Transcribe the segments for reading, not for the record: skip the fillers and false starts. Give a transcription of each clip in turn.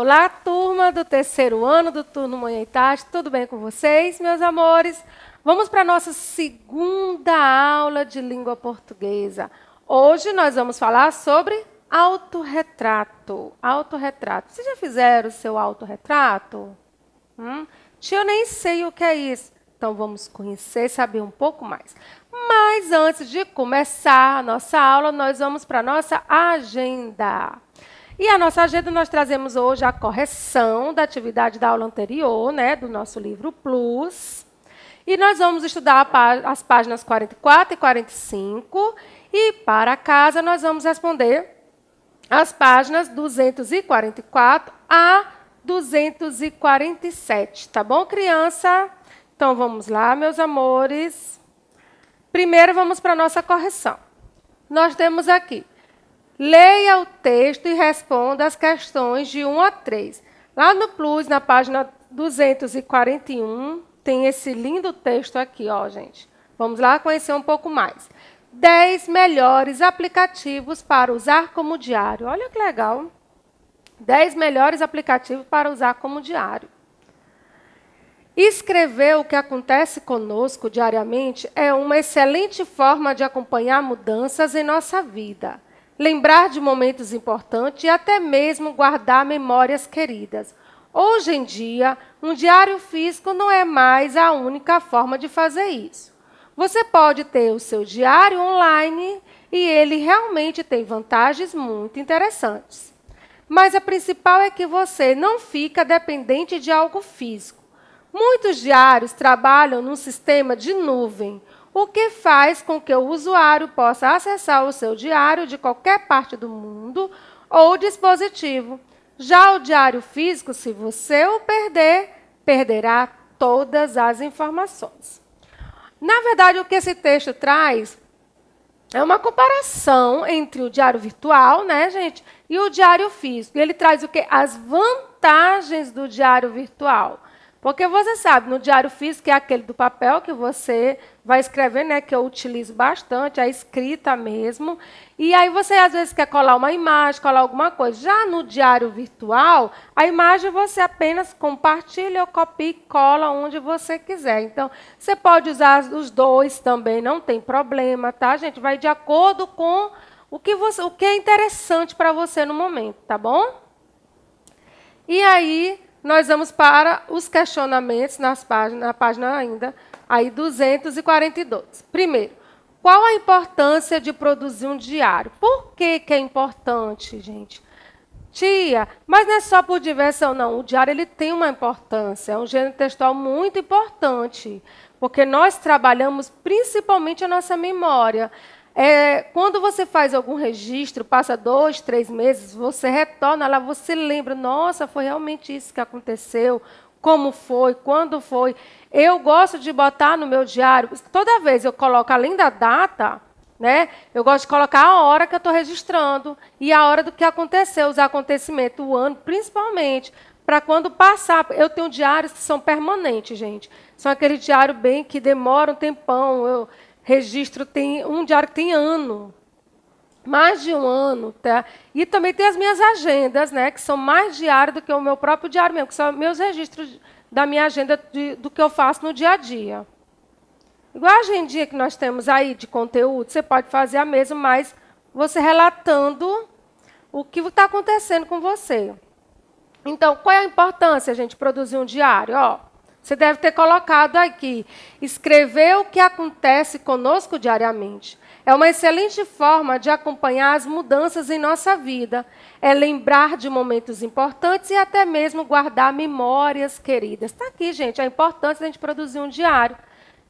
Olá, turma do terceiro ano do turno Manhã e Tarde. Tudo bem com vocês, meus amores? Vamos para a nossa segunda aula de língua portuguesa. Hoje nós vamos falar sobre autorretrato. Autorretrato. Vocês já fizeram o seu autorretrato? Tia, eu nem sei o que é isso. Então vamos conhecer, saber um pouco mais. Mas antes de começar a nossa aula, nós vamos para a nossa agenda. E a nossa agenda, nós trazemos hoje a correção da atividade da aula anterior, né, do nosso livro Plus. E nós vamos estudar as páginas 44 e 45. E, para casa, nós vamos responder as páginas 244 a 247. Tá bom, criança? Então, vamos lá, meus amores. Primeiro, vamos para a nossa correção. Nós temos aqui: leia o texto e responda as questões de 1 a 3. Lá no Plus, na página 241, tem esse lindo texto aqui, ó, gente. Vamos lá conhecer um pouco mais. 10 melhores aplicativos para usar como diário. Olha que legal. 10 melhores aplicativos para usar como diário. Escrever o que acontece conosco diariamente é uma excelente forma de acompanhar mudanças em nossa vida, lembrar de momentos importantes e até mesmo guardar memórias queridas. Hoje em dia, um diário físico não é mais a única forma de fazer isso. Você pode ter o seu diário online e ele realmente tem vantagens muito interessantes. Mas a principal é que você não fica dependente de algo físico. Muitos diários trabalham num sistema de nuvem, o que faz com que o usuário possa acessar o seu diário de qualquer parte do mundo ou dispositivo. Já o diário físico, se você o perder, perderá todas as informações. Na verdade, o que esse texto traz é uma comparação entre o diário virtual, né, gente, e o diário físico. E ele traz o quê? As vantagens do diário virtual. Porque você sabe, no diário físico é aquele do papel que você vai escrever, né, que eu utilizo bastante, a escrita mesmo. E aí você, às vezes, quer colar uma imagem, colar alguma coisa. Já no diário virtual, a imagem você apenas compartilha ou copia e cola onde você quiser. Então, você pode usar os dois também, não tem problema, tá, gente? Vai de acordo com o que é interessante para você no momento, tá bom? E aí nós vamos para os questionamentos na página ainda, aí 242. Primeiro, qual a importância de produzir um diário? Por que é importante, gente? Tia, mas não é só por diversão, não. O diário ele tem uma importância, é um gênero textual muito importante, porque nós trabalhamos principalmente a nossa memória. Quando você faz algum registro, passa 2, 3 meses, você retorna lá, você lembra, nossa, foi realmente isso que aconteceu, como foi, quando foi. Eu gosto de botar no meu diário, toda vez eu coloco, além da data, né, eu gosto de colocar a hora que eu estou registrando e a hora do que aconteceu, os acontecimentos, o ano, principalmente, para quando passar. Eu tenho diários que são permanentes, gente. São aqueles diários bem que demoram um tempão. Registro tem um diário que tem ano, mais de um ano, tá? E também tem as minhas agendas, né, que são mais diárias do que o meu próprio diário mesmo, que são meus registros da minha agenda do que eu faço no dia a dia. Igual a agendinha que nós temos aí de conteúdo, você pode fazer a mesma, mas você relatando o que está acontecendo com você. Então, qual é a importância, gente, de produzir um diário? Ó, você deve ter colocado aqui, escrever o que acontece conosco diariamente. É uma excelente forma de acompanhar as mudanças em nossa vida. É lembrar de momentos importantes e até mesmo guardar memórias queridas. Está aqui, gente, a importância de a gente produzir um diário.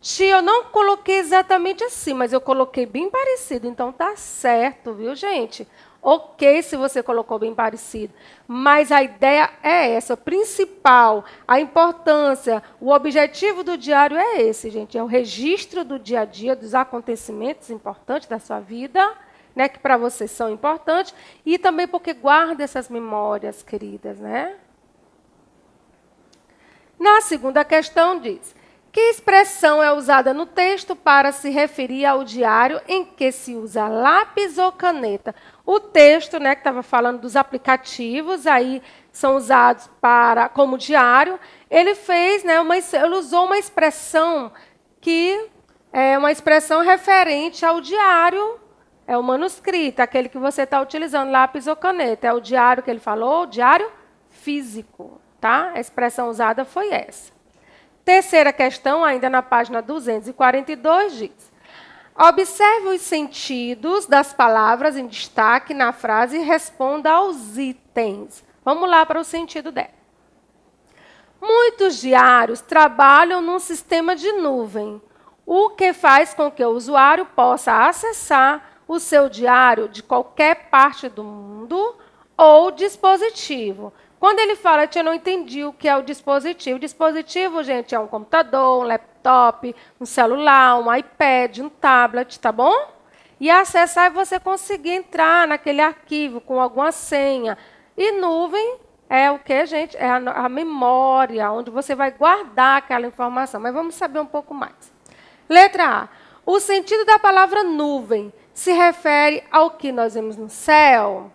Tia, eu não coloquei exatamente assim, mas eu coloquei bem parecido. Então, tá certo, viu, gente? Ok se você colocou bem parecido, mas a ideia é essa, a principal, a importância, o objetivo do diário é esse, gente, é o registro do dia a dia, dos acontecimentos importantes da sua vida, né, que para vocês são importantes, e também porque guarda essas memórias queridas, né? Na segunda questão diz: Que expressão é usada no texto para se referir ao diário em que se usa lápis ou caneta? O texto, né, que estava falando dos aplicativos, aí são usados como diário. Ele fez, né, ele usou uma expressão que é uma expressão referente ao diário, é o manuscrito, aquele que você está utilizando, lápis ou caneta. É o diário que ele falou, o diário físico, tá? A expressão usada foi essa. Terceira questão, ainda na página 242, diz: observe os sentidos das palavras em destaque na frase e responda aos itens. Vamos lá para o sentido dela. Muitos diários trabalham num sistema de nuvem, o que faz com que o usuário possa acessar o seu diário de qualquer parte do mundo ou dispositivo. Quando ele fala, eu não entendi o que é o dispositivo. O dispositivo, gente, é um computador, um laptop, um celular, um iPad, um tablet, tá bom? E acessar é você conseguir entrar naquele arquivo com alguma senha. E nuvem é o que, gente? É a memória, onde você vai guardar aquela informação. Mas vamos saber um pouco mais. Letra A. O sentido da palavra nuvem se refere ao que nós vemos no céu?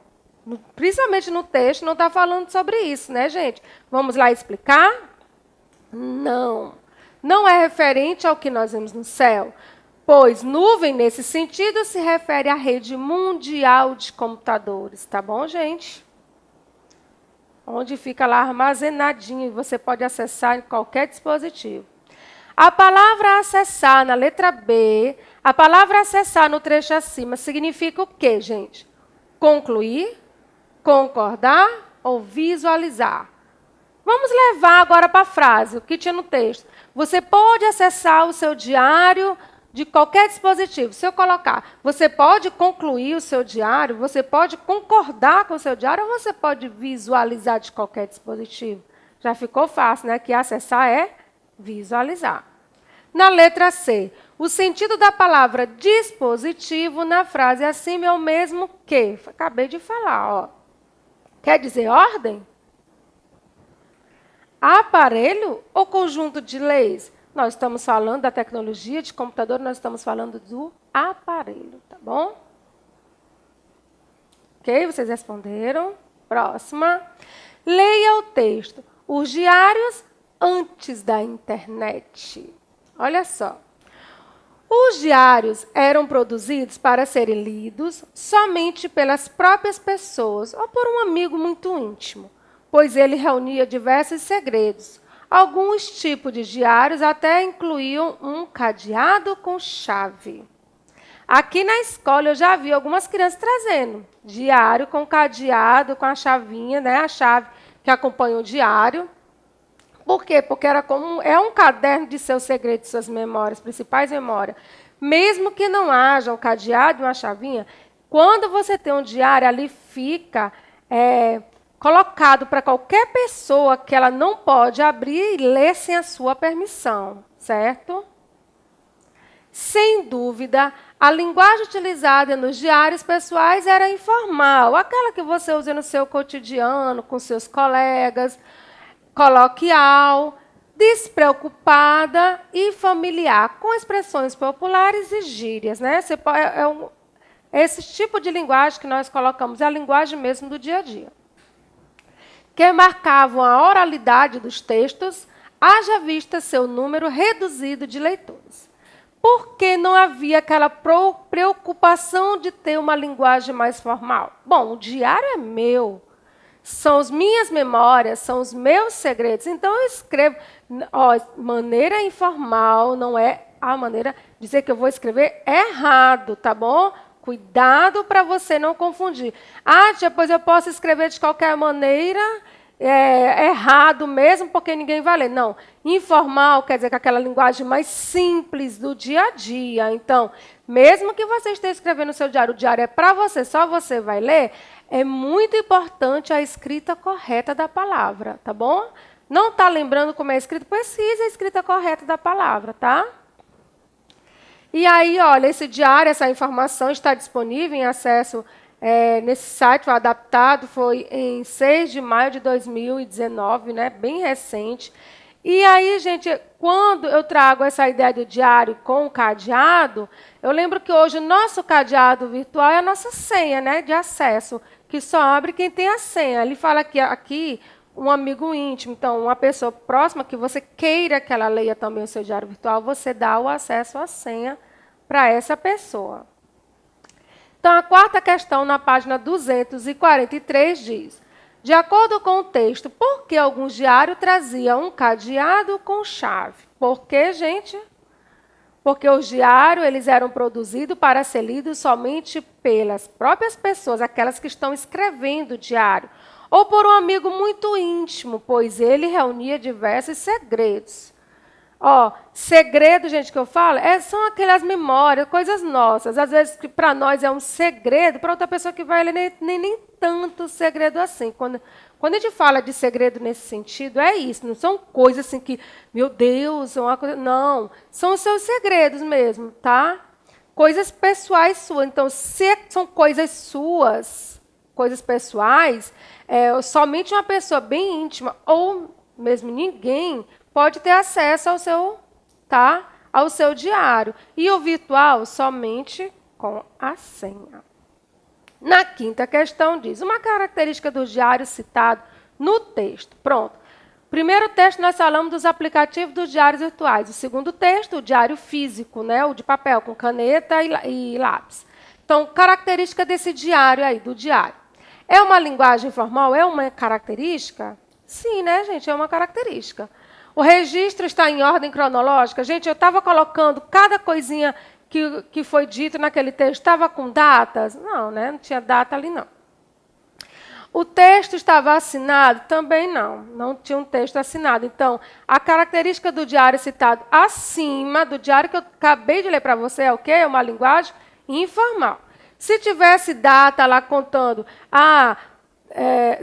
Principalmente no texto, não está falando sobre isso, né, gente? Vamos lá explicar? Não. Não é referente ao que nós vemos no céu, pois nuvem, nesse sentido, se refere à rede mundial de computadores. Tá bom, gente? Onde fica lá armazenadinho e você pode acessar em qualquer dispositivo. A palavra acessar, na letra B, a palavra acessar no trecho acima significa o quê, gente? Concluir, concordar ou visualizar. Vamos levar agora para a frase, o que tinha no texto. Você pode acessar o seu diário de qualquer dispositivo. Se eu colocar, você pode concluir o seu diário, você pode concordar com o seu diário ou você pode visualizar de qualquer dispositivo. Já ficou fácil, né? Que acessar é visualizar. Na letra C, o sentido da palavra dispositivo na frase acima é o mesmo que. Acabei de falar, ó. Quer dizer ordem? Aparelho ou conjunto de leis? Nós estamos falando da tecnologia de computador, nós estamos falando do aparelho, tá bom? Ok, vocês responderam. Próxima. Leia o texto. Os diários antes da internet. Olha só. Os diários eram produzidos para serem lidos somente pelas próprias pessoas ou por um amigo muito íntimo, pois ele reunia diversos segredos. Alguns tipos de diários até incluíam um cadeado com chave. Aqui na escola eu já vi algumas crianças trazendo diário com cadeado, com a chavinha, né, a chave que acompanha o diário. Por quê? Porque era como um caderno de seus segredos, suas memórias, principais memórias. Mesmo que não haja um cadeado e uma chavinha, quando você tem um diário, ali fica colocado para qualquer pessoa que ela não pode abrir e ler sem a sua permissão, certo? Sem dúvida, a linguagem utilizada nos diários pessoais era informal, aquela que você usa no seu cotidiano, com seus colegas, coloquial, despreocupada e familiar, com expressões populares e gírias, né? Esse tipo de linguagem que nós colocamos é a linguagem mesmo do dia a dia, que marcavam a oralidade dos textos, haja vista seu número reduzido de leitores. Porque não havia aquela preocupação de ter uma linguagem mais formal? Bom, o diário é meu. São as minhas memórias, são os meus segredos. Então, eu escrevo. Maneira informal não é a maneira de dizer que eu vou escrever errado, tá bom? Cuidado para você não confundir. Depois eu posso escrever de qualquer maneira, errado mesmo, porque ninguém vai ler. Não. Informal quer dizer que aquela linguagem mais simples do dia a dia. Então, mesmo que você esteja escrevendo no seu diário, o diário é para você, só você vai ler, é muito importante a escrita correta da palavra, tá bom? Não está lembrando como é escrito? Precisa a escrita correta da palavra, tá? E aí, olha, esse diário, essa informação está disponível em acesso nesse site, o adaptado foi em 6 de maio de 2019, né, bem recente. E aí, gente, quando eu trago essa ideia do diário com o cadeado, eu lembro que hoje o nosso cadeado virtual é a nossa senha, né, de acesso, que só abre quem tem a senha. Ele fala que aqui um amigo íntimo, então uma pessoa próxima que você queira que ela leia também o seu diário virtual, você dá o acesso à senha para essa pessoa. Então, a quarta questão, na página 243, diz: de acordo com o texto, por que alguns diários traziam um cadeado com chave? Por quê, gente? Porque os diários eles eram produzidos para ser lidos somente pelas próprias pessoas, aquelas que estão escrevendo o diário, ou por um amigo muito íntimo, pois ele reunia diversos segredos. Ó, segredo, gente, que eu falo, são aquelas memórias, coisas nossas. Às vezes, que para nós é um segredo, para outra pessoa que vai ler, nem tanto segredo assim. Quando a gente fala de segredo nesse sentido, é isso. Não são coisas assim que, meu Deus, uma coisa. Não, são os seus segredos mesmo, tá? Coisas pessoais suas. Então, se são coisas suas, coisas pessoais, somente uma pessoa bem íntima, ou mesmo ninguém, pode ter acesso ao seu diário. E o virtual somente com a senha. Na quinta questão diz, uma característica do diário citado no texto. Pronto. Primeiro texto nós falamos dos aplicativos dos diários virtuais. O segundo texto, o diário físico, né, o de papel, com caneta e lápis. Então, característica desse diário aí, do diário. É uma linguagem formal? É uma característica? Sim, né, gente? É uma característica. O registro está em ordem cronológica? Gente, eu estava colocando cada coisinha que foi dito naquele texto, estava com datas? Não, né? Não tinha data ali, não. O texto estava assinado? Também não. Não tinha um texto assinado. Então, a característica do diário citado acima, do diário que eu acabei de ler para você, é o quê? É uma linguagem informal. Se tivesse data lá contando,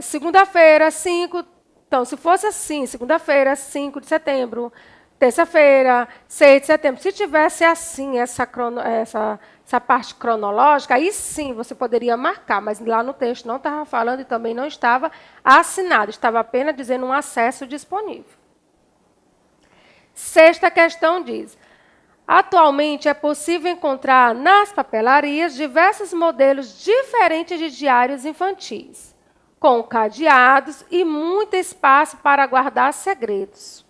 segunda-feira, 5... Então, se fosse assim, segunda-feira, 5 de setembro, terça-feira, 6 de setembro, se tivesse assim essa parte cronológica, aí sim você poderia marcar, mas lá no texto não estava falando e também não estava assinado, estava apenas dizendo um acesso disponível. Sexta questão diz, atualmente é possível encontrar nas papelarias diversos modelos diferentes de diários infantis, com cadeados e muito espaço para guardar segredos.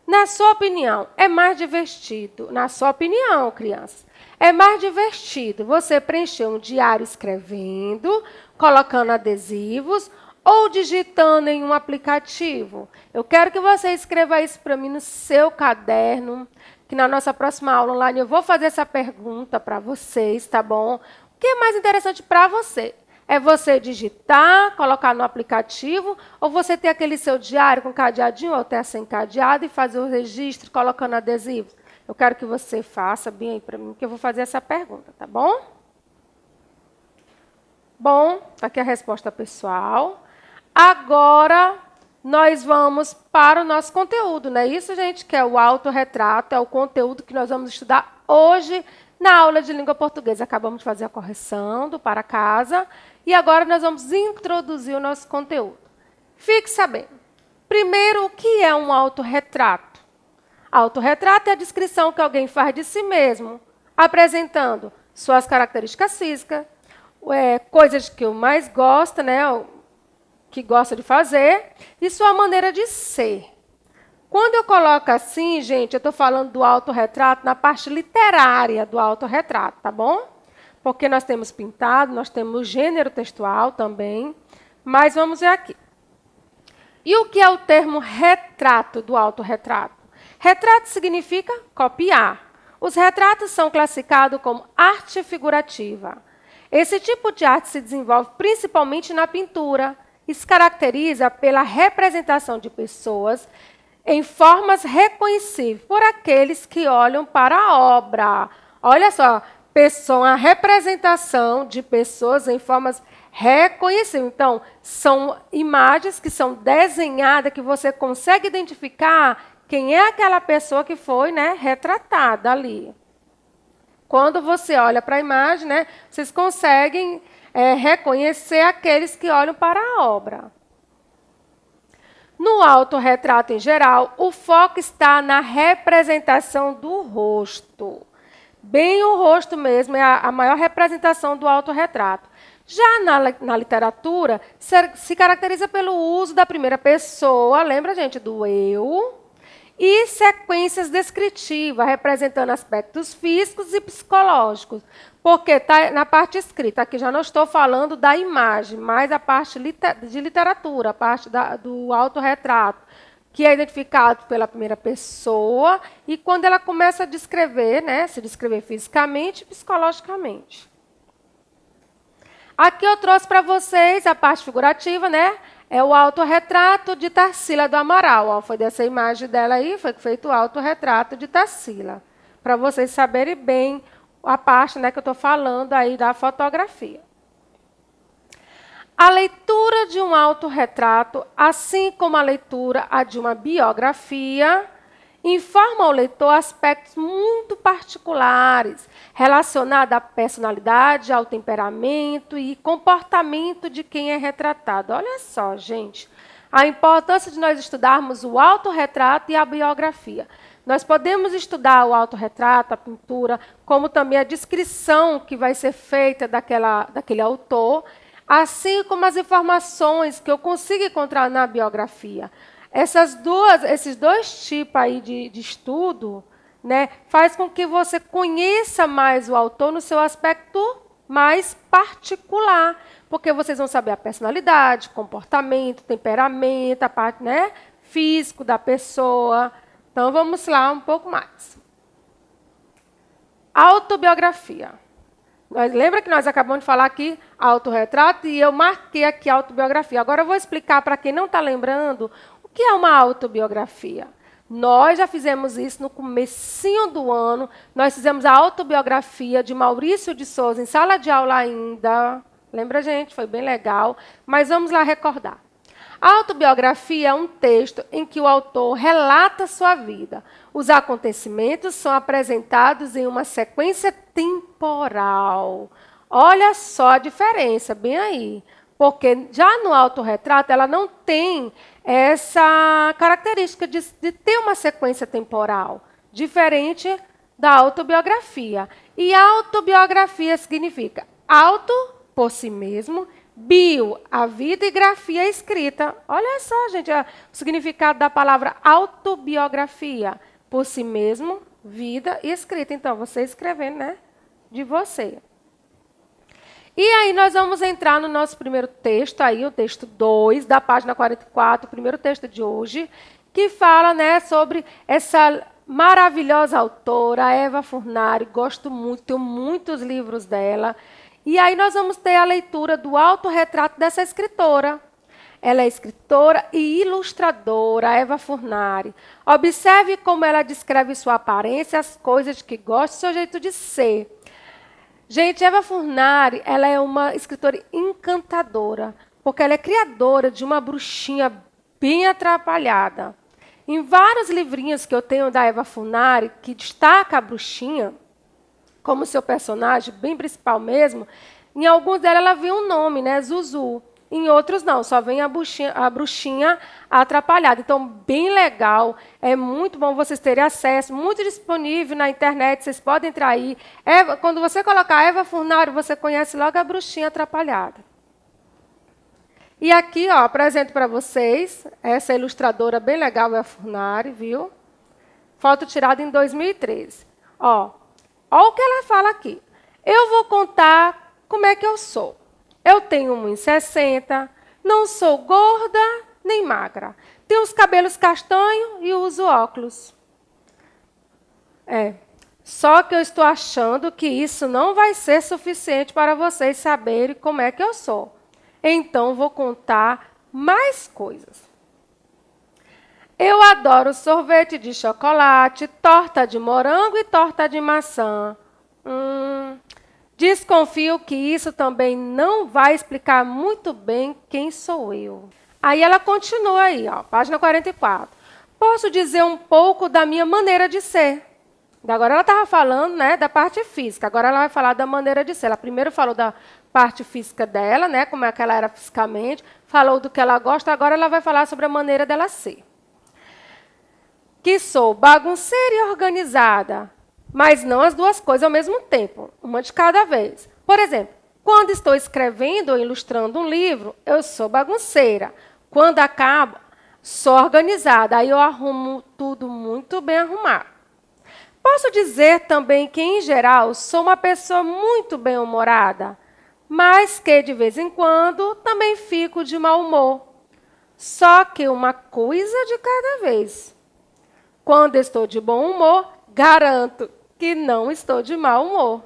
Na sua opinião, é mais divertido, na sua opinião, crianças, é mais divertido você preencher um diário escrevendo, colocando adesivos ou digitando em um aplicativo? Eu quero que você escreva isso para mim no seu caderno, que na nossa próxima aula online eu vou fazer essa pergunta para vocês, tá bom? O que é mais interessante para você? É você digitar, colocar no aplicativo, ou você ter aquele seu diário com cadeadinho, ou até sem cadeado, e fazer o registro, colocando adesivos? Eu quero que você faça bem aí para mim, que eu vou fazer essa pergunta, tá bom? Bom, está aqui a resposta pessoal. Agora, nós vamos para o nosso conteúdo, não é isso, gente? Que é o autorretrato, é o conteúdo que nós vamos estudar hoje na aula de língua portuguesa. Acabamos de fazer a correção do para casa. E agora nós vamos introduzir o nosso conteúdo. Fique sabendo. Primeiro, o que é um autorretrato? Autorretrato é a descrição que alguém faz de si mesmo, apresentando suas características físicas, coisas que eu mais gosto, né, que gosta de fazer, e sua maneira de ser. Quando eu coloco assim, gente, eu estou falando do autorretrato na parte literária do autorretrato, tá bom? Porque nós temos pintado, nós temos gênero textual também, mas vamos ver aqui. E o que é o termo retrato do autorretrato? Retrato significa copiar. Os retratos são classificados como arte figurativa. Esse tipo de arte se desenvolve principalmente na pintura e se caracteriza pela representação de pessoas em formas reconhecíveis por aqueles que olham para a obra. Olha só, a representação de pessoas em formas reconhecíveis. Então, são imagens que são desenhadas, que você consegue identificar quem é aquela pessoa que foi, né, retratada ali. Quando você olha para a imagem, né, vocês conseguem reconhecer aqueles que olham para a obra. No autorretrato em geral, o foco está na representação do rosto. Bem o rosto mesmo é a maior representação do autorretrato. Já na literatura, se caracteriza pelo uso da primeira pessoa, lembra, gente, do eu, e sequências descritivas, representando aspectos físicos e psicológicos. Porque está na parte escrita, aqui já não estou falando da imagem, mas a parte de literatura, a parte do autorretrato, que é identificado pela primeira pessoa, e quando ela começa a descrever, né, se descrever fisicamente e psicologicamente. Aqui eu trouxe para vocês a parte figurativa, né? É o autorretrato de Tarsila do Amaral. Ó, foi dessa imagem dela aí, foi feito o autorretrato de Tarsila. Para vocês saberem bem a parte, né, que eu estou falando aí da fotografia. A leitura de um autorretrato, assim como a leitura de uma biografia, informa ao leitor aspectos muito particulares relacionados à personalidade, ao temperamento e comportamento de quem é retratado. Olha só, gente, a importância de nós estudarmos o autorretrato e a biografia. Nós podemos estudar o autorretrato, a pintura, como também a descrição que vai ser feita daquele autor, assim como as informações que eu consigo encontrar na biografia. Esses dois tipos aí de estudo, né, faz com que você conheça mais o autor no seu aspecto mais particular, porque vocês vão saber a personalidade, comportamento, temperamento, a parte, né, físico da pessoa. Então, vamos lá um pouco mais. Autobiografia. Lembra que nós acabamos de falar aqui autorretrato e eu marquei aqui autobiografia. Agora eu vou explicar para quem não está lembrando o que é uma autobiografia. Nós já fizemos isso no comecinho do ano. Nós fizemos a autobiografia de Maurício de Souza em sala de aula ainda. Lembra, gente? Foi bem legal. Mas vamos lá recordar. A autobiografia é um texto em que o autor relata sua vida. Os acontecimentos são apresentados em uma sequência temporal. Olha só a diferença, bem aí. Porque já no autorretrato, ela não tem essa característica de ter uma sequência temporal, diferente da autobiografia. E autobiografia significa auto, por si mesmo, bio, a vida, e grafia, escrita. Olha só, gente, o significado da palavra autobiografia. Por si mesmo, vida e escrita. Então, você escrevendo, né, de você. E aí nós vamos entrar no nosso primeiro texto, aí, o texto 2, da página 44, o primeiro texto de hoje, que fala, né, sobre essa maravilhosa autora, Eva Furnari. Gosto muito, tenho muitos livros dela. E aí nós vamos ter a leitura do autorretrato dessa escritora. Ela é escritora e ilustradora, Eva Furnari. Observe como ela descreve sua aparência, as coisas de que gosta, seu jeito de ser. Gente, Eva Furnari, ela é uma escritora encantadora, porque ela é criadora de uma bruxinha bem atrapalhada. Em vários livrinhos que eu tenho da Eva Furnari, que destaca a bruxinha como seu personagem, bem principal mesmo, em alguns delas ela vem um nome, né, Zuzu. Em outros não, só vem a bruxinha atrapalhada. Então, bem legal, é muito bom vocês terem acesso, muito disponível na internet, vocês podem entrar aí. Quando você colocar Eva Furnari, você conhece logo a bruxinha atrapalhada. E aqui, ó, apresento para vocês essa ilustradora bem legal, Eva Furnari, viu? Foto tirada em 2013. Ó o que ela fala aqui. Eu vou contar como é que eu sou. Eu tenho 1,60, não sou gorda nem magra. Tenho os cabelos castanhos e uso óculos. Só que eu estou achando que isso não vai ser suficiente para vocês saberem como é que eu sou. Então, vou contar mais coisas. Eu adoro sorvete de chocolate, torta de morango e torta de maçã. Desconfio que isso também não vai explicar muito bem quem sou eu. Aí ela continua aí, ó, página 44. Posso dizer um pouco da minha maneira de ser. Agora ela estava falando, né, da parte física, agora ela vai falar da maneira de ser. Ela primeiro falou da parte física dela, né, como é que ela era fisicamente, falou do que ela gosta, agora ela vai falar sobre a maneira dela ser. Que sou bagunceira e organizada, mas não as duas coisas ao mesmo tempo, uma de cada vez. Por exemplo, quando estou escrevendo ou ilustrando um livro, eu sou bagunceira. Quando acabo, sou organizada, aí eu arrumo tudo muito bem arrumado. Posso dizer também que, em geral, sou uma pessoa muito bem-humorada, mas que, de vez em quando, também fico de mau humor. Só que uma coisa de cada vez. Quando estou de bom humor, garanto que não estou de mau humor.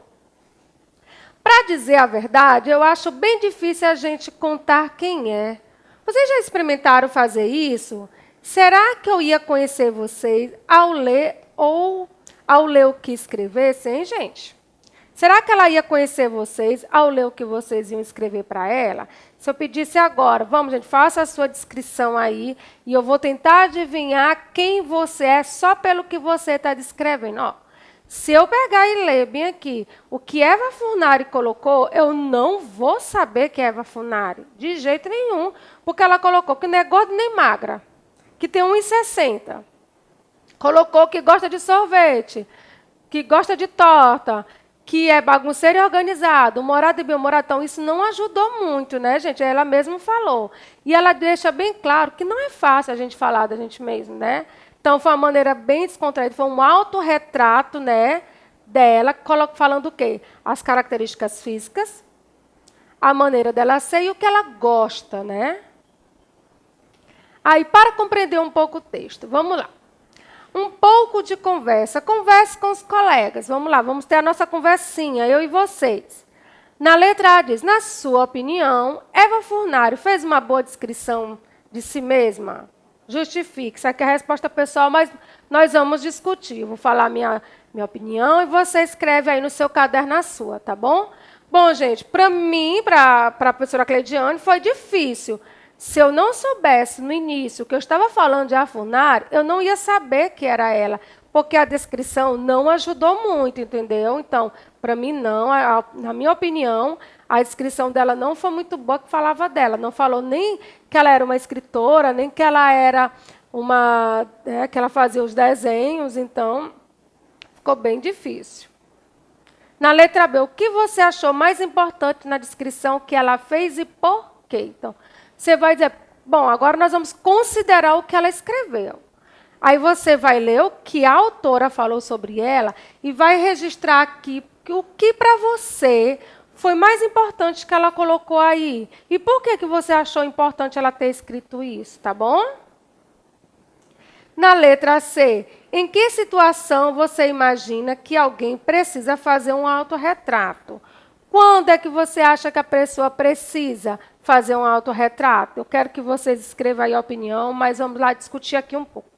Para dizer a verdade, eu acho bem difícil a gente contar quem é. Vocês já experimentaram fazer isso? Será que eu ia conhecer vocês ao ler ou ao ler o que escrevesse, hein, gente? Será que ela ia conhecer vocês ao ler o que vocês iam escrever para ela? Se eu pedisse agora, vamos, gente, faça a sua descrição aí, e eu vou tentar adivinhar quem você é só pelo que você está descrevendo. Ó, se eu pegar e ler bem aqui o que Eva Furnari colocou, eu não vou saber que é Eva Furnari, de jeito nenhum, porque ela colocou que não é gorda nem magra, que tem 1,60. Colocou que gosta de sorvete, que gosta de torta, que é bagunceiro e organizado, humorado e bem-humorado. Então, isso não ajudou muito, né, gente? Ela mesma falou. E ela deixa bem claro que não é fácil a gente falar da gente mesmo, né? Então, foi uma maneira bem descontraída, foi um autorretrato, né, dela, falando o quê? As características físicas, a maneira dela ser e o que ela gosta, né? Aí, para compreender um pouco o texto, vamos lá. Um pouco de conversa. Converse com os colegas. Vamos lá, vamos ter a nossa conversinha, eu e vocês. Na letra A diz, na sua opinião, Eva Furnari fez uma boa descrição de si mesma? Justifique. Isso aqui é a resposta pessoal, mas nós vamos discutir. Eu vou falar minha opinião e você escreve aí no seu caderno a sua, tá bom? Bom, gente, para mim, para a professora Cleidiane, foi difícil. Se eu não soubesse no início que eu estava falando de Eva Furnari, eu não ia saber que era ela, porque a descrição não ajudou muito, entendeu? Então, para mim, não. Na minha opinião, a descrição dela não foi muito boa que falava dela. Não falou nem que ela era uma escritora, nem que ela era que ela fazia os desenhos, então ficou bem difícil. Na letra B, o que você achou mais importante na descrição que ela fez e por quê? Então, você vai dizer, bom, agora nós vamos considerar o que ela escreveu. Aí você vai ler o que a autora falou sobre ela e vai registrar aqui o que para você foi mais importante que ela colocou aí. E por que você achou importante ela ter escrito isso, tá bom? Na letra C, em que situação você imagina que alguém precisa fazer um autorretrato? Quando é que você acha que a pessoa precisa fazer um autorretrato? Eu quero que vocês escrevam aí a opinião, mas vamos lá discutir aqui um pouco.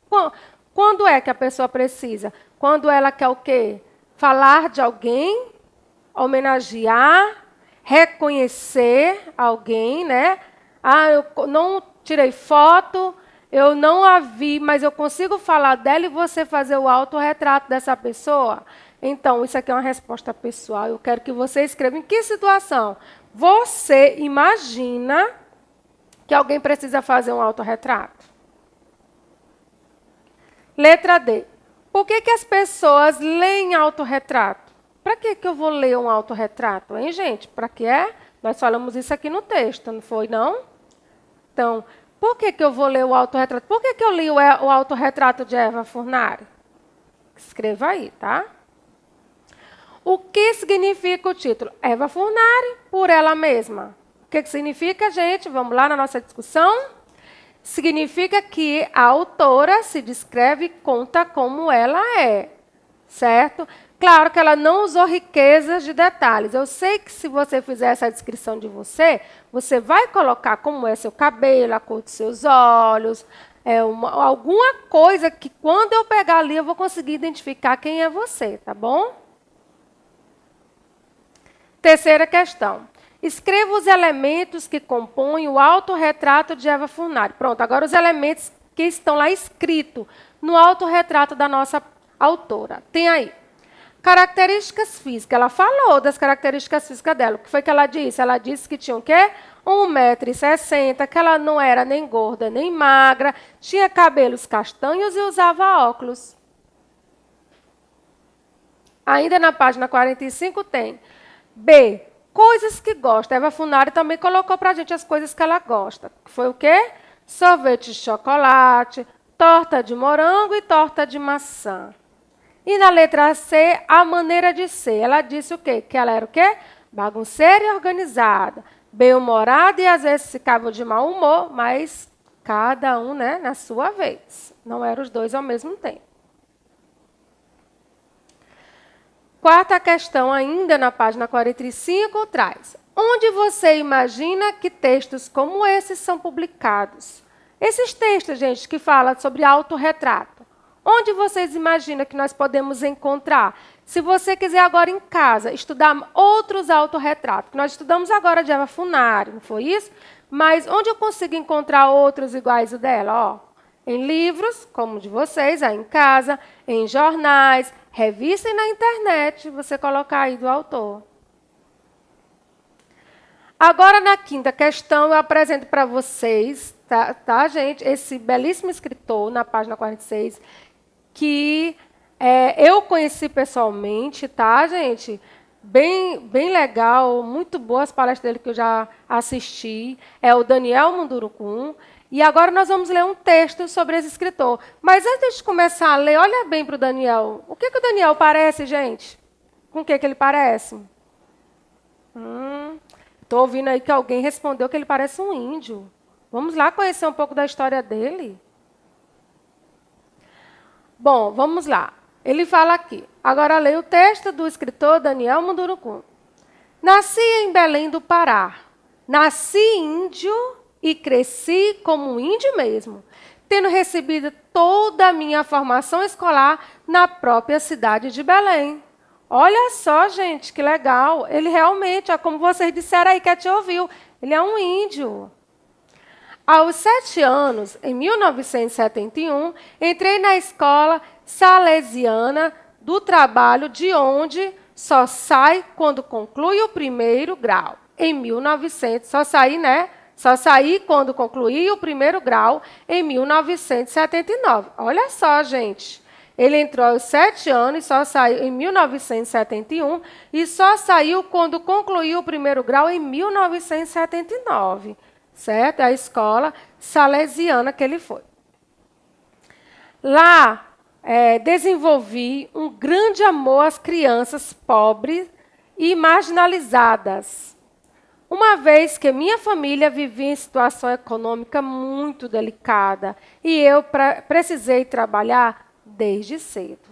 Quando é que a pessoa precisa? Quando ela quer o quê? Falar de alguém, homenagear, reconhecer alguém, né? Ah, eu não tirei foto, eu não a vi, mas eu consigo falar dela e você fazer o autorretrato dessa pessoa? Então, isso aqui é uma resposta pessoal. Eu quero que você escreva em que situação você imagina que alguém precisa fazer um autorretrato. Letra D. Por que as pessoas leem autorretrato? Para que eu vou ler um autorretrato, hein, gente? Para que é? Nós falamos isso aqui no texto, não foi, não? Então, por que eu vou ler o autorretrato? Por que eu li o autorretrato de Eva Furnari? Escreva aí, tá? O que significa o título? Eva Furnari, por ela mesma. O que significa, gente? Vamos lá na nossa discussão. Significa que a autora se descreve e conta como ela é, certo? Claro que ela não usou riquezas de detalhes. Eu sei que se você fizer essa descrição de você, você vai colocar como é seu cabelo, a cor dos seus olhos, alguma coisa que quando eu pegar ali eu vou conseguir identificar quem é você, tá bom? Terceira questão. Escreva os elementos que compõem o autorretrato de Eva Furnari. Pronto, agora os elementos que estão lá escritos no autorretrato da nossa autora. Tem aí. Características físicas. Ela falou das características físicas dela. O que foi que ela disse? Ela disse que tinha o quê? 1,60 m, que ela não era nem gorda nem magra, tinha cabelos castanhos e usava óculos. Ainda na página 45 tem B, coisas que gosta. Eva Funari também colocou para a gente as coisas que ela gosta. Foi o quê? Sorvete de chocolate, torta de morango e torta de maçã. E na letra C, a maneira de ser. Ela disse o quê? Que ela era o quê? Bagunceira e organizada, bem-humorada e às vezes ficava de mau humor, mas cada um, né, na sua vez. Não eram os dois ao mesmo tempo. Quarta questão, ainda na página 45, traz: onde você imagina que textos como esses são publicados? Esses textos, gente, que falam sobre autorretrato. Onde vocês imaginam que nós podemos encontrar? Se você quiser agora em casa estudar outros autorretratos, que nós estudamos agora de Eva Funari, não foi isso? Mas onde eu consigo encontrar outros iguais ao dela? Ó, em livros, como o de vocês, aí em casa, em jornais, revista e na internet, você colocar aí do autor. Agora, na quinta questão, eu apresento para vocês, tá, gente, esse belíssimo escritor, na página 46, que eu conheci pessoalmente, tá, gente? Bem legal, muito boas as palestras dele que eu já assisti. É o Daniel Mundurucum. E agora nós vamos ler um texto sobre esse escritor. Mas antes de começar a ler, olha bem para o Daniel. O que o Daniel parece, gente? Com o que ele parece? Estou ouvindo aí que alguém respondeu que ele parece um índio. Vamos lá conhecer um pouco da história dele? Bom, vamos lá. Ele fala aqui. Agora leia o texto do escritor Daniel Mundurucum. Nasci em Belém do Pará. Nasci índio e cresci como um índio mesmo, tendo recebido toda a minha formação escolar na própria cidade de Belém. Olha só, gente, que legal. Ele realmente, como vocês disseram aí, que te ouviu, ele é um índio. Aos 7 anos, em 1971, entrei na escola salesiana do trabalho, de onde só sai quando conclui o primeiro grau. Em 1900, Só saí quando concluí o primeiro grau, em 1979. Olha só, gente. Ele entrou aos 7 anos, só saiu em 1971, e só saiu quando concluiu o primeiro grau, em 1979. Certo? É a escola salesiana que ele foi. Lá, desenvolvi um grande amor às crianças pobres e marginalizadas, uma vez que minha família vivia em situação econômica muito delicada e eu precisei trabalhar desde cedo.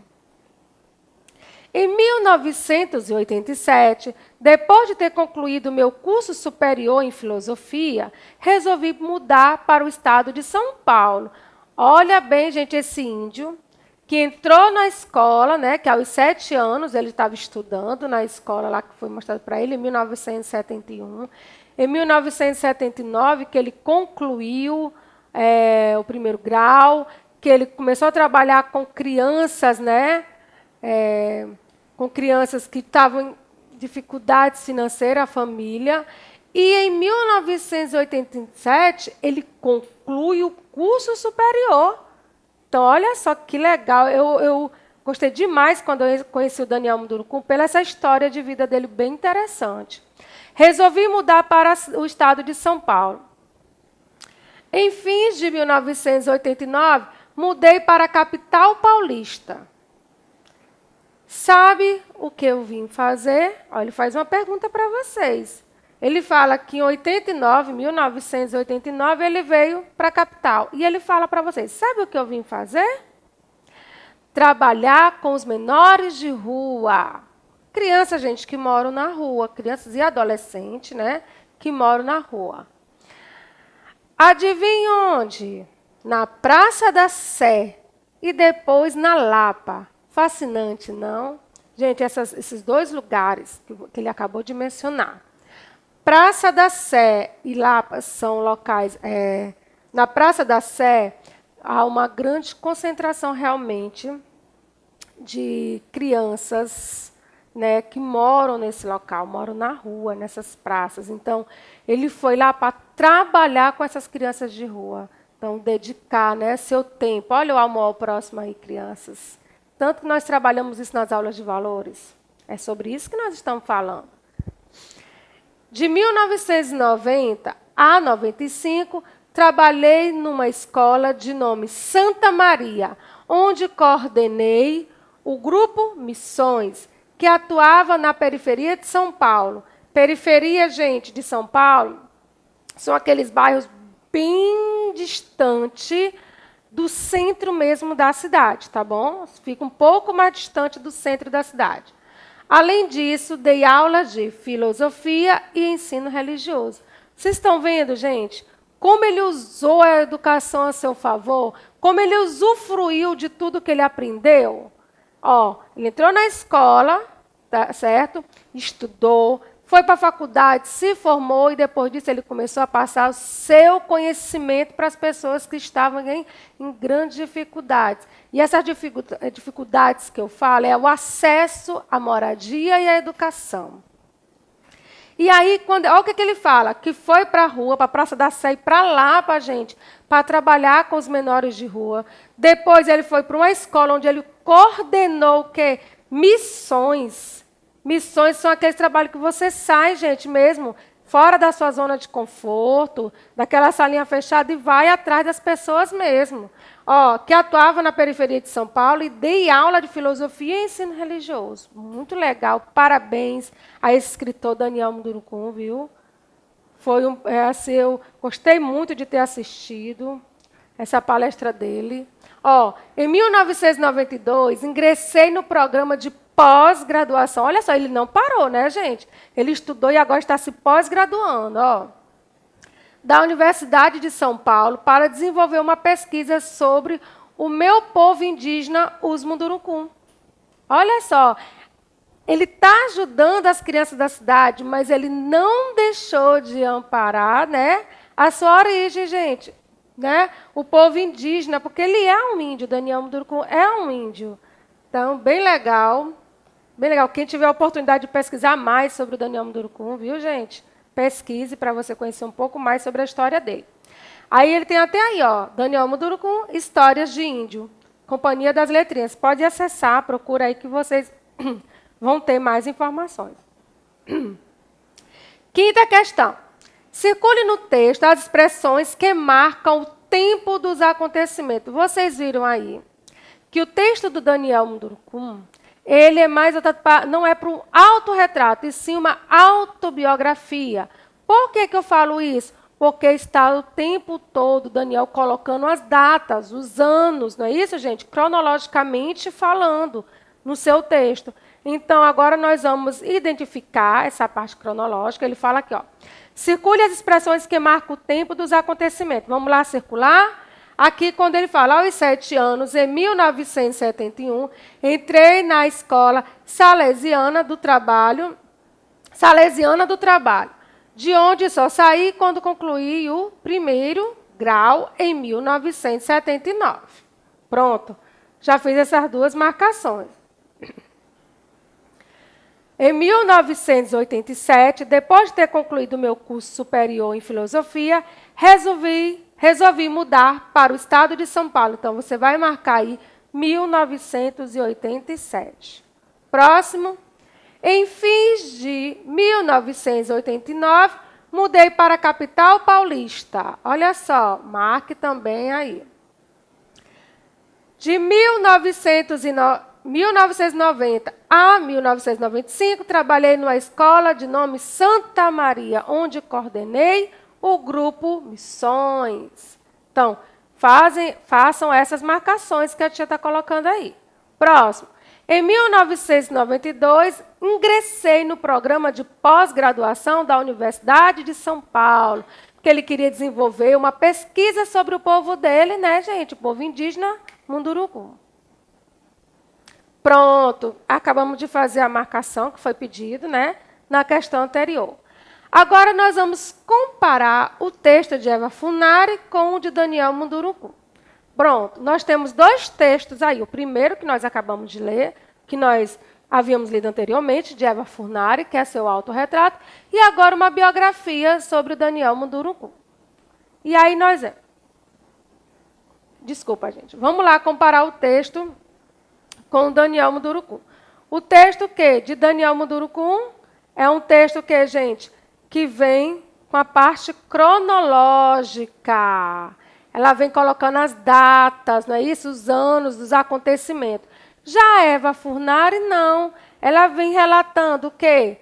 Em 1987, depois de ter concluído meu curso superior em filosofia, resolvi mudar para o estado de São Paulo. Olha bem, gente, esse índio que entrou na escola, né, que aos 7 anos ele estava estudando na escola lá que foi mostrado para ele, em 1971. Em 1979, que ele concluiu o primeiro grau, que ele começou a trabalhar com crianças, né, com crianças que estavam em dificuldades financeiras, a família. E em 1987, ele conclui o curso superior. Então, olha só que legal. Eu gostei demais quando eu conheci o Daniel Mundurucum, pela essa história de vida dele bem interessante. Resolvi mudar para o estado de São Paulo. Em fins de 1989, mudei para a capital paulista. Sabe o que eu vim fazer? Olha, ele faz uma pergunta para vocês. Ele fala que em 1989, ele veio para a capital. E ele fala para vocês, sabe o que eu vim fazer? Trabalhar com os menores de rua. Crianças, gente, que moram na rua. Crianças e adolescentes, né, que moram na rua. Adivinhe onde? Na Praça da Sé e depois na Lapa. Fascinante, não? Gente, esses dois lugares que ele acabou de mencionar. Praça da Sé e Lapa são locais. Na Praça da Sé há uma grande concentração realmente de crianças, né, que moram nesse local, moram na rua, nessas praças. Então, ele foi lá para trabalhar com essas crianças de rua. Então, dedicar, né, seu tempo. Olha o amor ao próximo aí, crianças. Tanto que nós trabalhamos isso nas aulas de valores. É sobre isso que nós estamos falando. De 1990 a 95, trabalhei numa escola de nome Santa Maria, onde coordenei o grupo Missões, que atuava na periferia de São Paulo. Periferia, gente, de São Paulo, são aqueles bairros bem distantes do centro mesmo da cidade, tá bom? Fica um pouco mais distante do centro da cidade. Além disso, dei aulas de filosofia e ensino religioso. Vocês estão vendo, gente, como ele usou a educação a seu favor? Como ele usufruiu de tudo que ele aprendeu? Ó, ele entrou na escola, tá certo? Estudou, foi para a faculdade, se formou e depois disso ele começou a passar o seu conhecimento para as pessoas que estavam em grandes dificuldades. E essas dificuldades que eu falo é o acesso à moradia e à educação. E aí, olha o que ele fala, que foi para a rua, para a Praça da Sé, para lá para a gente, para trabalhar com os menores de rua. Depois ele foi para uma escola onde ele coordenou o quê? Missões. Missões são aqueles trabalhos que você sai, gente, mesmo, fora da sua zona de conforto, daquela salinha fechada, e vai atrás das pessoas mesmo. Ó, que atuava na periferia de São Paulo e dei aula de filosofia e ensino religioso. Muito legal. Parabéns a esse escritor Daniel Mundurucum, viu? Assim, eu gostei muito de ter assistido essa palestra dele. Ó, em 1992, ingressei no programa de pós-graduação. Olha só, ele não parou, né, gente? Ele estudou e agora está se pós-graduando, ó, da Universidade de São Paulo para desenvolver uma pesquisa sobre o meu povo indígena, os Mundurucum. Olha só, ele está ajudando as crianças da cidade, mas ele não deixou de amparar, né, a sua origem, gente. Né? O povo indígena, porque ele é um índio, Daniel Mundurucum é um índio. Então, bem legal. Bem legal. Quem tiver a oportunidade de pesquisar mais sobre o Daniel Mundurucum, viu, gente? Pesquise para você conhecer um pouco mais sobre a história dele. Aí ele tem até aí, ó, Daniel Mundurucum, Histórias de Índio, Companhia das Letrinhas. Pode acessar, procura aí que vocês vão ter mais informações. Quinta questão. Circule no texto as expressões que marcam o tempo dos acontecimentos. Vocês viram aí que o texto do Daniel Mundurucum, ele é mais não é para um autorretrato, e sim uma autobiografia. Por que eu falo isso? Porque está o tempo todo Daniel colocando as datas, os anos, não é isso, gente? Cronologicamente falando no seu texto. Então, agora nós vamos identificar essa parte cronológica. Ele fala aqui, ó. Circule as expressões que marcam o tempo dos acontecimentos. Vamos lá circular? Aqui, quando ele fala, aos 7 anos, em 1971, entrei na escola salesiana do trabalho, de onde só saí quando concluí o primeiro grau em 1979. Pronto, já fiz essas duas marcações. Em 1987, depois de ter concluído meu curso superior em filosofia, resolvi mudar para o estado de São Paulo. Então, você vai marcar aí 1987. Próximo. Em fins de 1989, mudei para a capital paulista. Olha só, marque também aí. De 1990 a 1995, trabalhei numa escola de nome Santa Maria, onde coordenei o grupo Missões. Então, façam essas marcações que a tia está colocando aí. Próximo. Em 1992, ingressei no programa de pós-graduação da Universidade de São Paulo, porque ele queria desenvolver uma pesquisa sobre o povo dele, né, gente? O povo indígena Mundurucum. Pronto, acabamos de fazer a marcação que foi pedido, né, na questão anterior. Agora nós vamos comparar o texto de Eva Funari com o de Daniel Mundurucum. Pronto, nós temos dois textos aí. O primeiro que nós acabamos de ler, que nós havíamos lido anteriormente, de Eva Furnari, que é seu autorretrato, e agora uma biografia sobre o Daniel Munduruku. E aí nós... Desculpa, gente. Vamos lá comparar o texto com o Daniel Munduruku. O texto de Daniel Munduruku é um texto gente, que vem com a parte cronológica. Ela vem colocando as datas, não é isso? Os anos dos acontecimentos. Já a Eva Furnari, não. Ela vem relatando o quê?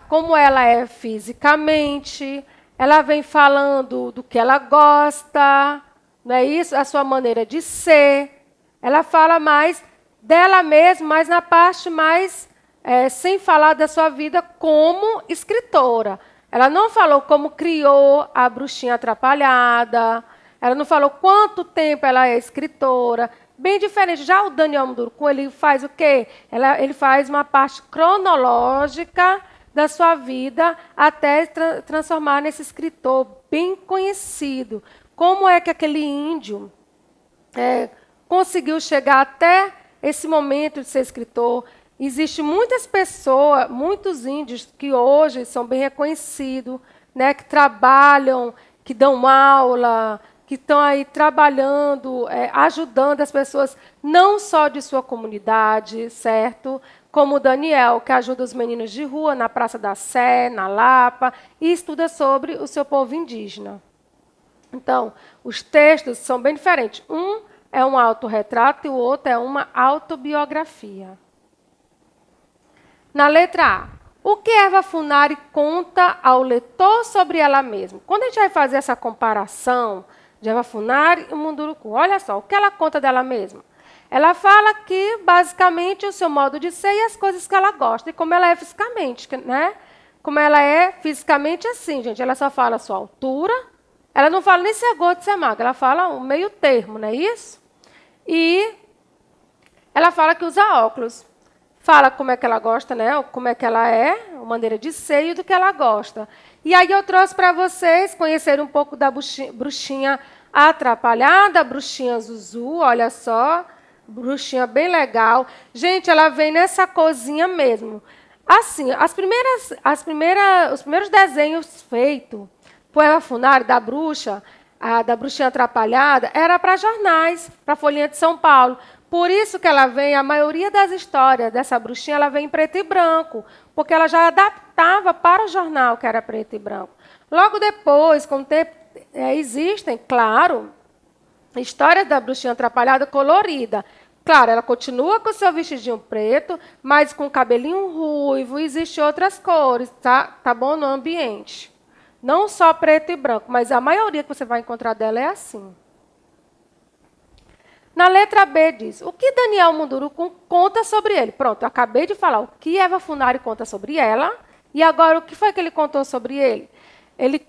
Como ela é fisicamente, ela vem falando do que ela gosta, não é isso? A sua maneira de ser. Ela fala mais dela mesma, mas na parte mais, sem falar da sua vida como escritora. Ela não falou como criou a Bruxinha Atrapalhada, ela não falou quanto tempo ela é escritora. Bem diferente. Já o Daniel Munduruku, ele faz o quê? Ele faz uma parte cronológica da sua vida até transformar nesse escritor bem conhecido. Como é que aquele índio conseguiu chegar até esse momento de ser escritor? Existem muitas pessoas, muitos índios que hoje são bem reconhecidos, né, que trabalham, que dão aula, que estão aí trabalhando, ajudando as pessoas, não só de sua comunidade, certo? Como o Daniel, que ajuda os meninos de rua na Praça da Sé, na Lapa, e estuda sobre o seu povo indígena. Então, os textos são bem diferentes. Um é um autorretrato e o outro é uma autobiografia. Na letra A, o que Eva Furnari conta ao leitor sobre ela mesma? Quando a gente vai fazer essa comparação de Eva Furnari e Munduruku, olha só, o que ela conta dela mesma? Ela fala que, basicamente, o seu modo de ser e as coisas que ela gosta, e como ela é fisicamente, né? Como ela é fisicamente assim, gente, ela só fala a sua altura, ela não fala nem se é gordo, se é magro, ela fala um meio termo, não é isso? E ela fala que usa óculos. Fala como é que ela gosta, né? Como é que ela é, a maneira de ser e do que ela gosta. E aí eu trouxe para vocês conhecerem um pouco da Bruxinha Atrapalhada, Bruxinha Zuzu, olha só, bruxinha bem legal. Gente, ela vem nessa cozinha mesmo. Assim, os primeiros desenhos feitos por Eva Furnari, da bruxa, da Bruxinha Atrapalhada, era para jornais, para a Folhinha de São Paulo. Por isso que ela vem, a maioria das histórias dessa bruxinha, ela vem em preto e branco, porque ela já adaptava para o jornal, que era preto e branco. Logo depois, com o tempo, existem, claro, histórias da Bruxinha Atrapalhada colorida. Claro, ela continua com o seu vestidinho preto, mas com o cabelinho ruivo, existem outras cores, tá bom, no ambiente. Não só preto e branco, mas a maioria que você vai encontrar dela é assim. Na letra B diz, o que Daniel Munduruku conta sobre ele? Pronto, eu acabei de falar o que Eva Furnari conta sobre ela, e agora o que foi que ele contou sobre ele? Ele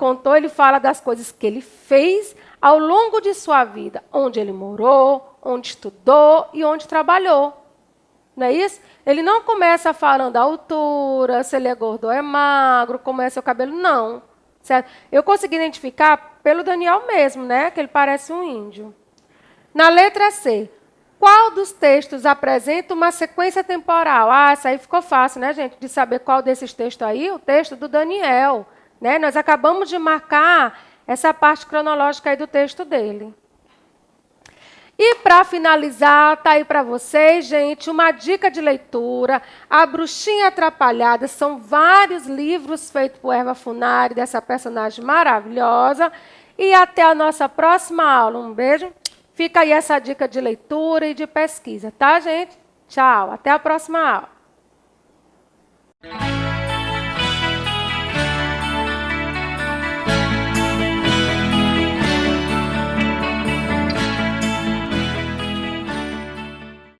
fala das coisas que ele fez ao longo de sua vida, onde ele morou, onde estudou e onde trabalhou. Não é isso? Ele não começa falando a altura, se ele é gordo ou é magro, como é seu cabelo, não. Certo? Eu consegui identificar pelo Daniel mesmo, né, que ele parece um índio. Na letra C, qual dos textos apresenta uma sequência temporal? Ah, isso aí ficou fácil, né, gente, de saber qual desses textos aí, o texto do Daniel. Né? Nós acabamos de marcar essa parte cronológica aí do texto dele. E, para finalizar, está aí para vocês, gente, uma dica de leitura. A Bruxinha Atrapalhada, são vários livros feitos por Eva Furnari, dessa personagem maravilhosa. E até a nossa próxima aula. Um beijo. Fica aí essa dica de leitura e de pesquisa, tá, gente? Tchau, até a próxima aula.